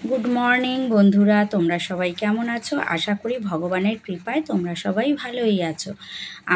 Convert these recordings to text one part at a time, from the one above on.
Good morning বন্ধুরা, তোমরা সবাই কেমন আছো? আশা করি ভগবানের কৃপায় তোমরা সবাই ভালোই আছো।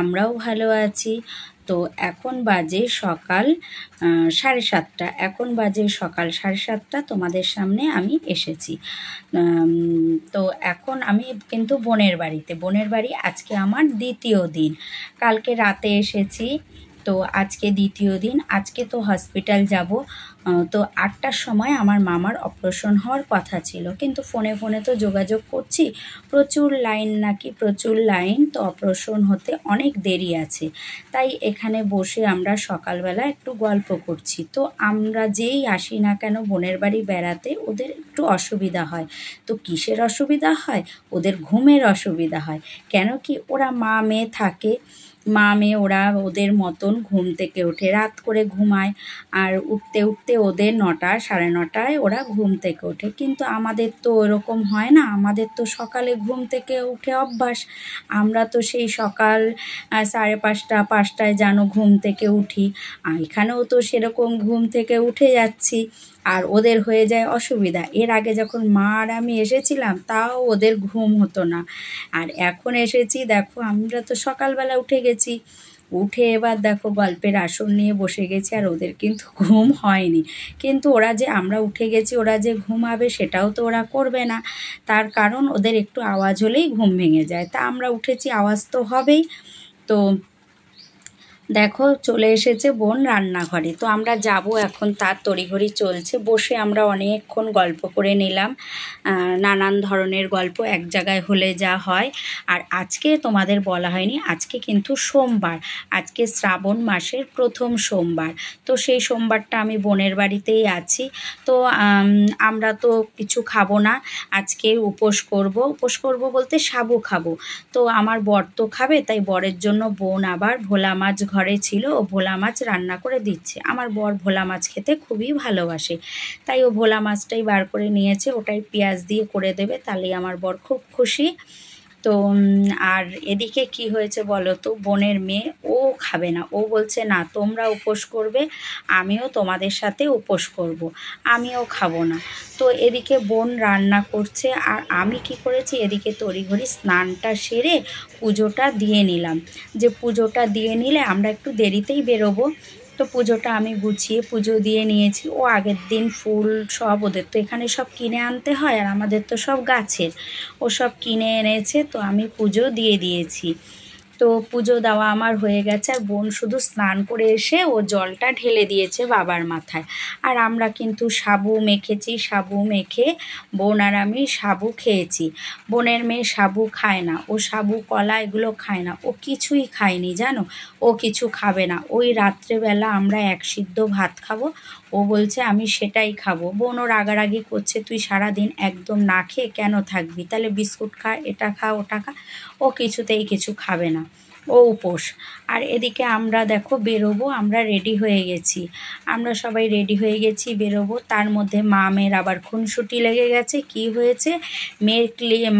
আমরাও ভালো আছি। তো এখন বাজে সকাল 7:30। এখন বাজে সকাল 7:30। তোমাদের সামনে আমি এসেছি। তো এখন আমি কিন্তু বোনের বাড়ি। আজকে আমার দ্বিতীয় দিন। কালকে রাতে এসেছি, তো আজকে দ্বিতীয় দিন। আজকে তো হসপিটাল যাব। তো 8টার সময় আমার মামার অপারেশন হওয়ার কথা ছিল, কিন্তু ফোনে তো যোগাযোগ করছি, প্রচুর লাইন। তো অপারেশন হতে অনেক দেরি আছে। তাই এখানে বসে আমরা সকালবেলা একটু গল্প করছি। তো আমরা যেই আসি না কেন বোনের বাড়ি বেড়াতে, ওদের একটু অসুবিধা হয়। তো কিসের অসুবিধা হয়? ওদের ঘুমের অসুবিধা হয়। কেন কি, ওরা মা মেয়ে ওরা ওদের মতন ঘুম থেকে ওঠে, রাত করে ঘুমায়। আর উঠতে ওদের 9টা 9:30 ওরা ঘুম থেকে ওঠে। কিন্তু আমাদের তো ওরকম হয় না, আমাদের তো সকালে ঘুম থেকে উঠে অভ্যাস। আমরা তো সেই সকাল 5:30 যেন ঘুম থেকে উঠি। এখানেও তো সেরকম ঘুম থেকে উঠে যাচ্ছি, আর ওদের হয়ে যায় অসুবিধা। এর আগে যখন মা আর আমি এসেছিলাম, তাও ওদের ঘুম হতো না। আর এখন এসেছি, দেখো আমরা তো সকালবেলা উঠে গেছি। উঠে এবার দেখো গল্পের আসর নিয়ে বসে গেছি, আর ওদের কিন্তু ঘুম হয়নি। কিন্তু আমরা উঠে গেছি, ওরা যে ঘুমাবে সেটাও তো ওরা করবে না। তার কারণ ওদের একটু আওয়াজ হলেই ঘুম ভেঙে যায়। তা আমরা উঠেছি, আওয়াজ তো হবেই। তো দেখো চলে এসেছে বোন রান্নাঘরে। তো আমরা যাব এখন, তার তড়িঘড়ি চলছে। বসে আমরা অনেকক্ষণ গল্প করে নিলাম, নানান ধরনের গল্প, এক জায়গায় হলে যা হয়। আর আজকে তোমাদের বলা হয়নি, আজকে কিন্তু সোমবার। আজকে শ্রাবণ মাসের প্রথম সোমবার। তো সেই সোমবারটা আমি বোনের বাড়িতেই আছি। তো আমরা তো কিছু খাবো না, আজকে উপোস করব বলতে সাবু খাবো। তো আমার বর তো খাবে, তাই বরের জন্য বোন আবার ভোলা মাছ ঘরে ছিল, ও ভোলা মাছ রান্না করে দিচ্ছে। আমার বর ভোলা মাছ খেতে খুবই ভালোবাসে, তাই ও ভোলা মাছটাই বার করে নিয়েছে, ওটাই পেঁয়াজ দিয়ে করে দেবে, তাহলেই আমার বর খুব খুশি। তো আর এদিকে কি হয়েছে বলো তো, বোনের মেয়ে ও খাবে না। ও বলছে না, তোমরা উপোস করবে, আমিও তোমাদের সাথে উপোস করব, আমিও খাবো না। তো এদিকে বোন রান্না করছে, আর আমি কি করেছি, এদিকে তড়িঘড়ি স্নানটা সেরে পুজোটা দিয়ে নিলাম। যে পুজোটা দিয়ে নিলে আমরা একটু দেরিতেই বেরোবো। তো পুজোটা আমি গুছিয়ে পুজো দিয়ে নিয়েছি। ও আগের দিন ফুল সব, ওদের তো এখানে সব কিনে আনতে হয়, আর আমাদের তো সব গাছের, ও সব কিনে এনেছে। তো আমি পুজো দিয়ে দিয়েছি। তো পুজো দেওয়া আমার হয়ে গেছে, আর বোন শুধু স্নান করে এসে ও জলটা ঢেলে দিয়েছে বাবার মাথায়। আর আমরা কিন্তু সাবু মেখেছি, সাবু মেখে বোন আর আমি সাবু খেয়েছি। বোনের মেয়ে সাবু খায় না, ও সাবু কলা এগুলো খায় না, ও কিছুই খায়নি জানো। ও কিছু খাবে না। ওই রাত্রেবেলা আমরা এক সিদ্ধ ভাত খাবো, ও বলছে আমি সেটাই খাবো। বোনও রাগারাগি করছে, তুই সারাদিন একদম না খেয়ে কেন থাকবি, তাহলে বিস্কুট খা, এটা খা, ওটা খা। ও কিছুতেই কিছু খাবে না, ও উপোস। আর এদিকে আমরা দেখো বেরোবো, আমরা রেডি হয়ে গেছি, আমরা সবাই রেডি হয়ে গেছি বেরোবো। তার মধ্যে মেয়ের আবার খুনসুটি লেগে গেছে। কি হয়েছে,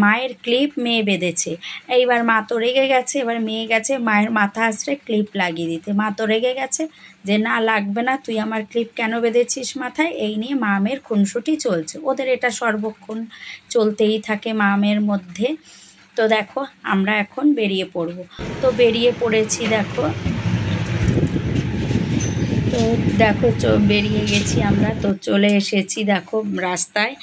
মায়ের ক্লিপ মেয়ে বেঁধেছে। এইবার মা তো রেগে গেছে, এবার মেয়ে গেছে মায়ের মাথা আঁচড়ে ক্লিপ লাগিয়ে দিতে। মা তো রেগে গেছে যে না, লাগবে না, তুই আমার ক্লিপ কেন বেঁধেছিস মাথায়। এই নিয়ে মেয়ের খুনসুটি চলছে, ওদের এটা সর্বক্ষণ চলতেই থাকে মেয়ের মধ্যে। তো দেখো আমরা এখন বেরিয়ে পড়ব। তো বেরিয়ে পড়েছি দেখো। তো দেখো বেরিয়ে গেছি আমরা, তো চলে এসেছি দেখো রাস্তায়।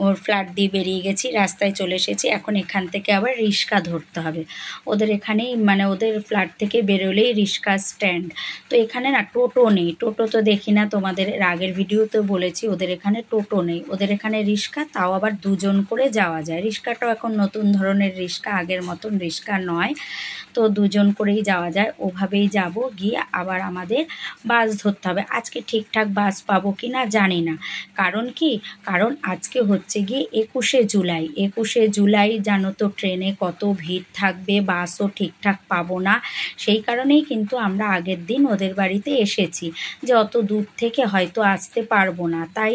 ওর ফ্ল্যাট দিয়ে বেরিয়ে গেছি, রাস্তায় চলে এসেছি। এখন এখান থেকে আবার রিক্সা ধরতে হবে। ওদের এখানেই ওদের ফ্ল্যাট থেকে বেরোলেই রিক্সা স্ট্যান্ড। তো এখানে না টোটো নেই, টোটো তো দেখি না, তোমাদের আগের ভিডিওতে বলেছি ওদের এখানে টোটো নেই, ওদের এখানে রিক্সা, তাও আবার 2জন করে যাওয়া যায়। রিক্সাটাও এখন নতুন ধরনের রিক্সা, আগের মতন রিক্সা নয়। তো 2জন করেই যাওয়া যায়, ওভাবেই যাব। গিয়ে আবার আমাদের বাস ধরতে হবে। আজকে ঠিকঠাক বাস পাবো কি না জানি না। কারণ আজকে হচ্ছে গিয়ে 21শে জুলাই। জানো তো ট্রেনে কত ভিড় থাকবে, বাসও ঠিকঠাক পাবো না। সেই কারণেই কিন্তু আমরা আগের দিন ওদের বাড়িতে এসেছি, যে অত দূর থেকে হয়তো আসতে পারবো না, তাই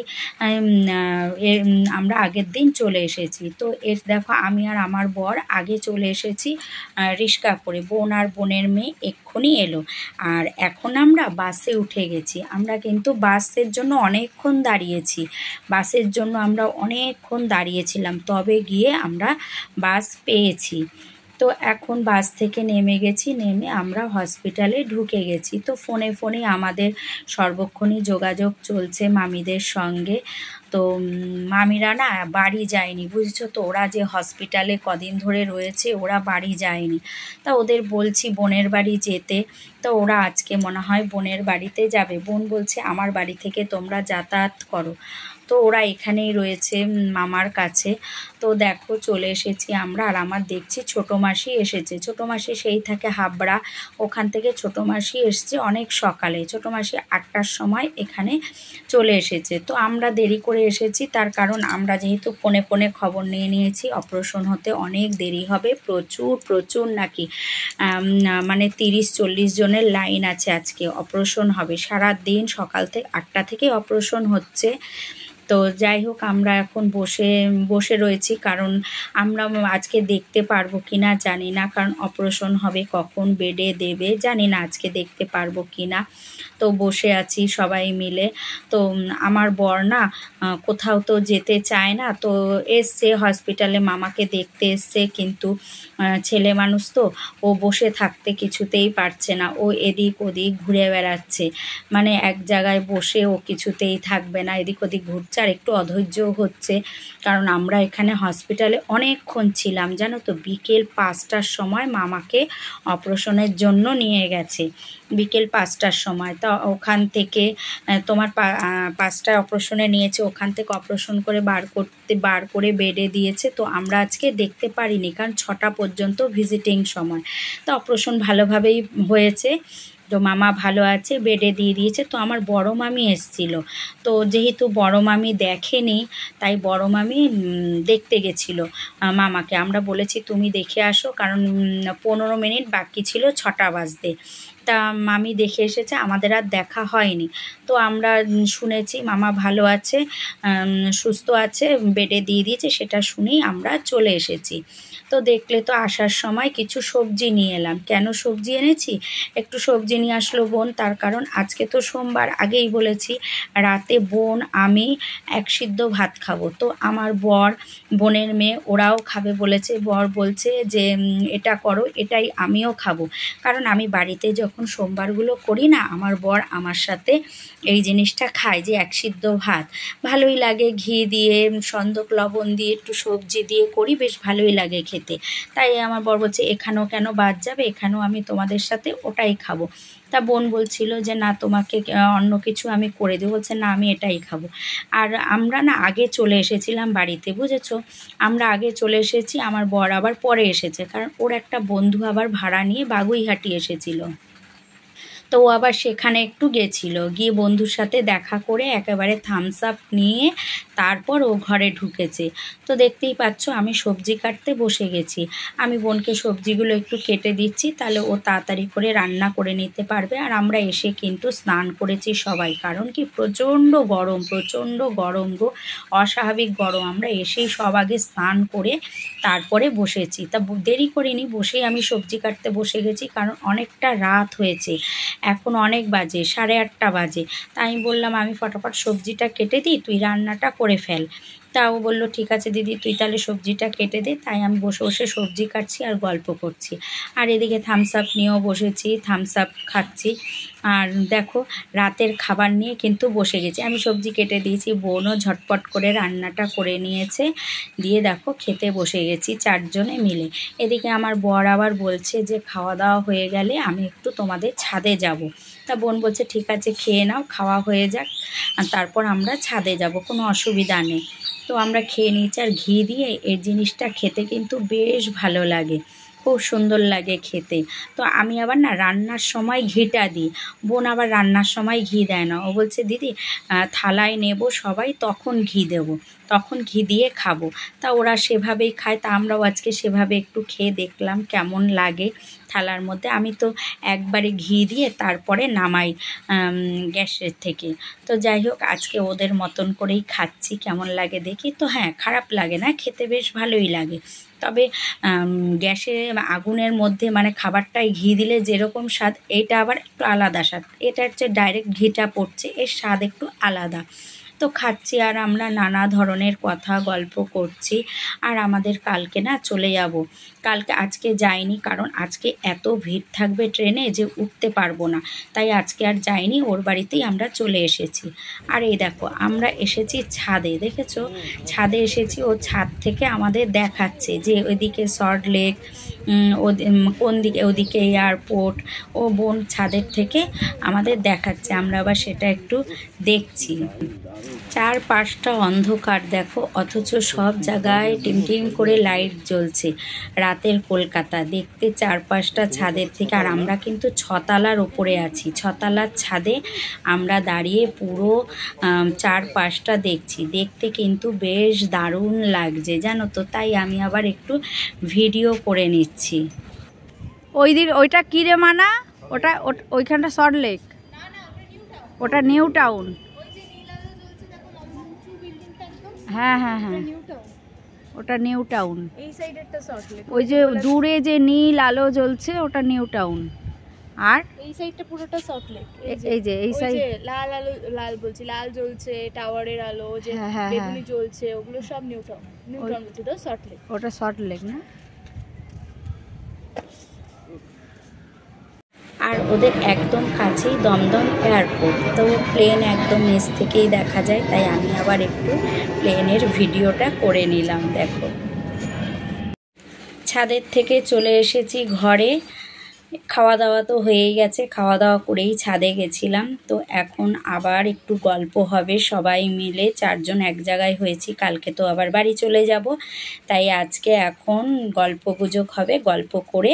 আমরা আগের দিন চলে এসেছি। তো দেখো আমি আর আমার বর আগে চলে এসেছি রিক্সা করে। বোন আর বোনের মেয়ে এক্ষুনি এলো, আর এখন আমরা বাসে বাসে উঠে গেছি। আমরা কিন্তু বাসের জন্য অনেকক্ষণ দাঁড়িয়েছি, বাসের জন্য আমরা অনেকক্ষণ দাঁড়িয়েছিলাম, তবে গিয়ে আমরা বাস পেয়েছি। তো এখন বাস থেকে নেমে গেছি, নেমে আমরা হসপিটালে ঢুকে গেছি। তো ফোনে ফোনে আমাদের সর্বক্ষণই যোগাযোগ চলছে মামিদের সঙ্গে। তো মামিরা না বাড়ি যায়নি, বুঝছো তো, ওরা যে হসপিটালে কদিন ধরে রয়েছে ওরা বাড়ি যায়নি। তা ওদের বলছি বোনের বাড়ি যেতে, তো ওরা আজকে মনে হয় বোনের বাড়িতে যাবে। বোন বলছে আমার বাড়ি থেকে তোমরা যাতায়াত করো। তো ওরা এখানেই রয়েছে মামার কাছে। তো দেখো চলে এসেছি আমরা, আর আমার দেখছি ছোটো মাসি এসেছে। ছোটো মাসি সেই থাকে হাবড়া, ওখান থেকে ছোটো মাসি এসছে অনেক সকালে। ছোটো মাসি 8টার সময় এখানে চলে এসেছে। তো আমরা দেরি করে এসেছি, তার কারণ আমরা যেহেতু ফোনে ফোনে খবর নিয়ে নিয়েছি অপারেশন হতে অনেক দেরি হবে, প্রচুর প্রচুর নাকি মানে 30-40 জনের লাইন আছে, আজকে অপারেশন হবে। সারা দিন সকাল থেকে 8টা থেকে অপারেশন হচ্ছে। তো যাই হোক আমরা এখন বসে বসে রয়েছি, কারণ আমরা আজকে দেখতে পারবো কি না জানি না, কারণ অপারেশন হবে, কখন বেডে দেবে জানি না, আজকে দেখতে পারবো কি না। তো বসে আছি সবাই মিলে। তো আমার বর না কোথাও তো যেতে চায় না, তো এসছে হসপিটালে মামাকে দেখতে এসছে, কিন্তু ছেলে মানুষ তো, ও বসে থাকতে কিছুতেই পারছে না, ও এদিক ওদিক ঘুরে বেড়াচ্ছে, মানে এক জায়গায় বসে ও কিছুতেই থাকবে না, এদিক ওদিক ঘুরছে। আর একটু অধৈর্য হচ্ছে, কারণ আমরা এখানে হসপিটালে অনেকক্ষণ ছিলাম, জানো তো। বিকেল 5টার সময় মামাকে অপারেশনের জন্য নিয়ে গেছে, বিকেল 5টার সময়। তা ওখান থেকে তোমার 5টায় অপারেশনে নিয়েছে, ওখান থেকে অপারেশন করে বার করে বেডে দিয়েছে। তো আমরা আজকে দেখতে পারিনি, কারণ 6টা পর্যন্ত ভিজিটিং সময়। তো অপারেশন ভালোভাবেই হয়েছে, তো মামা ভালো আছে, বেডে দিয়ে দিয়েছে। তো আমার বড় মামি এসেছিল, তো যেহেতু বড় মামি দেখেনি, তাই বড় মামি দেখতে গেছিলো মামাকে। আমরা বলেছি তুমি দেখে আসো, কারণ 15 মিনিট বাকি ছিল 6টা বাজতে। তা মামি দেখে এসেছে, আমাদের আর দেখা হয়নি। তো আমরা শুনেছি মামা ভালো আছে, সুস্থ আছে, বেডে দিয়ে দিয়েছে, সেটা শুনেই আমরা চলে এসেছি। তো দেখলে তো আসার সময় কিছু সবজি নিয়ে এলাম। কেন সবজি এনেছি, একটু সবজি নিয়ে আসলো বোন, তার কারণ আজকে তো সোমবার, আগেই বলেছি রাতে বোন আমি এক সিদ্ধ ভাত খাবো। তো আমার বর, বোনের মেয়ে ওরাও খাবে বলেছে। বর বলছে যে এটা করো, এটাই আমিও খাবো, কারণ আমি বাড়িতে যখন সোমবারগুলো করি না, আমার বর আমার সাথে এই জিনিসটা খায়, যে এক সিদ্ধ ভাত ভালোই লাগে, ঘি দিয়ে সন্দক লবণ দিয়ে একটু সবজি দিয়ে করি, বেশ ভালোই লাগে খেতে। তাই আমার বর বলছে এখানেও কেন বাদ যাবে, এখানেও আমি তোমাদের সাথে ওটাই খাবো। তা বোন বলছিল যে না তোমাকে অন্য কিছু আমি করে দেবো, বলছে না আমি এটাই খাবো। আর আমরা না আগে চলে এসেছিলাম বাড়িতে, বুঝেছো, আমরা আগে চলে এসেছি, আমার বর আবার পরে এসেছে, কারণ ওর একটা বন্ধু আবার ভাড়া নিয়ে বাগুইহাটি এসেছিল। তো ও আবার সেখানে একটু গেছিলো, গিয়ে বন্ধুর সাথে দেখা করে একেবারে থামস আপ নিয়ে তারপর ও ঘরে ঢুকেছে। তো দেখতেই পাচ্ছ আমি সবজি কাটতে বসে গেছি, আমি বোনকে সবজিগুলো একটু কেটে দিচ্ছি, তাহলে ও তাড়াতাড়ি করে রান্না করে নিতে পারবে। আর আমরা এসে কিন্তু স্নান করেছি সবাই, কারণ কি প্রচণ্ড গরম, প্রচণ্ড গরম গো, অস্বাভাবিক গরম। আমরা এসেই সব আগে স্নান করে তারপরে বসেছি। তা দেরি করিনি, বসেই আমি সবজি কাটতে বসে গেছি, কারণ অনেকটা রাত হয়েছে, এখন অনেক বাজে, 8:30 বাজে। তাই আমি বললাম আমি ফটাফট সবজিটা কেটে দিই, তুই রান্নাটা করে ফেল। তা ও বললো ঠিক আছে দিদি, তুই তাহলে সবজিটা কেটে দে। তাই আমি বসে বসে সবজি কাটছি আর গল্প করছি, আর এদিকে থামস আপ নিয়েও বসেছি, থামস আপ খাচ্ছি। আর দেখো রাতের খাবার নিয়ে কিন্তু বসে গেছি, আমি সবজি কেটে দিয়েছি, বোনও ঝটপট করে রান্নাটা করে নিয়েছে, দিয়ে দেখো খেতে বসে গেছি 4 জনে মিলে। এদিকে আমার বর আবার বলছে যে খাওয়া দাওয়া হয়ে গেলে আমি একটু তোমাদের ছাদে যাব। তা বোন বলছে ঠিক আছে খেয়ে নাও, খাওয়া হয়ে যাক, আর তারপর আমরা ছাদে যাব, কোনো অসুবিধা নেই। তো আমরা খেয়ে নিয়েছি, আর ঘি দিয়ে এর জিনিসটা খেতে কিন্তু বেশ ভালো লাগে, খুব সুন্দর লাগে খেতে। তো আমি আবার না রান্নার সময় ঘিটা দিই, বোন আবার রান্নার সময় ঘি দেয় না, ও বলছে দিদি থালায় নেব সবাই, তখন ঘি দেবো, তখন ঘি দিয়ে খাবো। তা ওরা সেভাবেই খায়, তা আমরাও আজকে সেভাবে একটু খেয়ে দেখলাম কেমন লাগে থালার মধ্যে। আমি তো একবারে ঘি দিয়ে তারপরে নামাই গ্যাসের থেকে। তো যাই হোক আজকে ওদের মতন করেই খাচ্ছি, কেমন লাগে দেখি। তো হ্যাঁ, খারাপ লাগে না, খেতে বেশ ভালোই লাগে। তবে গ্যাসে আগুনের মধ্যে মানে খাবারটায় ঘি দিলে যেরকম স্বাদ, এটা আবার একটু আলাদা স্বাদ। এটা হচ্ছে ডাইরেক্ট ঘিটা পড়ছে, এর স্বাদ একটু আলাদা। তো খাচ্ছি আর আমরা নানা ধরনের কথা গল্প করছি। আর আমাদের কালকে না চলে যাব, আজকে যাইনি, কারণ আজকে এত ভিড় থাকবে ট্রেনে যে উঠতে পারবো না, তাই আজকে আর যাইনি, ওর বাড়িতেই আমরা চলে এসেছি। আর এই দেখো আমরা এসেছি ছাদে, দেখেছো ছাদে এসেছি, ও ছাদ থেকে আমাদের দেখাচ্ছে যে ওইদিকে সল্ট লেক, কোন দিকে, ওদিকে এয়ারপোর্ট, ও বোন ছাদের থেকে আমাদের দেখাচ্ছে, আমরা আবার সেটা একটু দেখছি। চারপাশটা অন্ধকার দেখো, অথচ সব জায়গায় টিমটিম করে লাইট জ্বলছে। রাতের কলকাতা দেখতে চারপাশটা ছাদের থেকে। আর আমরা কিন্তু ছতলার ওপরে আছি, ছতলার ছাদে আমরা দাঁড়িয়ে পুরো চারপাশটা দেখছি। দেখতে কিন্তু বেশ দারুণ লাগছে জানো তো, তাই আমি আবার একটু ভিডিও করে নিচ্ছি। ওইটা কী রে মানা? ওইখানটা সল্ট লেক, ওটা নিউ টাউন। হ্যাঁ হ্যাঁ হ্যাঁ, ওটা নিউ টাউন। এই সাইডেরটা সল্ট লেক, ওই যে দূরে যে নীল আলো জ্বলছে ওটা নিউ টাউন। আর এই সাইডটা পুরোটা সল্ট লেক। এই সাইড লাল আলো, লাল বলছি, লাল জ্বলছে, টাওয়ারের আলো যে বেগুনি জ্বলছে, ওগুলো সব নিউ টাউন। নিউ টাউন বলছি তো, সল্ট লেক। ওটা সল্ট লেক না? আর ওদের একদম কাছেই দমদম এয়ারপোর্ট, তো প্লেন একদম নিচ থেকেই দেখা যায়, তাই আমি আবার একটু প্লেনের ভিডিওটা করে নিলাম। দেখো ছাদের থেকে চলে এসেছি ঘরে, খাওয়া দাওয়া তো হয়েই গেছে, খাওয়া দাওয়া করেই ছাদে গেছিলাম। তো এখন আবার একটু গল্প হবে, সবাই মিলে 4 জন এক জায়গায় হয়েছি, কালকে তো আবার বাড়ি চলে যাব, তাই আজকে এখন গল্প গুজব হবে, গল্প করে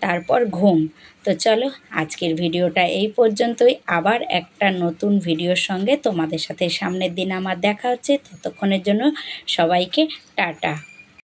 তারপর ঘুম। তো চলো আজকের ভিডিওটা এই পর্যন্তই, আবার একটা নতুন ভিডিওর সঙ্গে তোমাদের সাথে সামনের দিন আমার দেখা হচ্ছে। ততক্ষণের জন্য সবাইকে টাটা।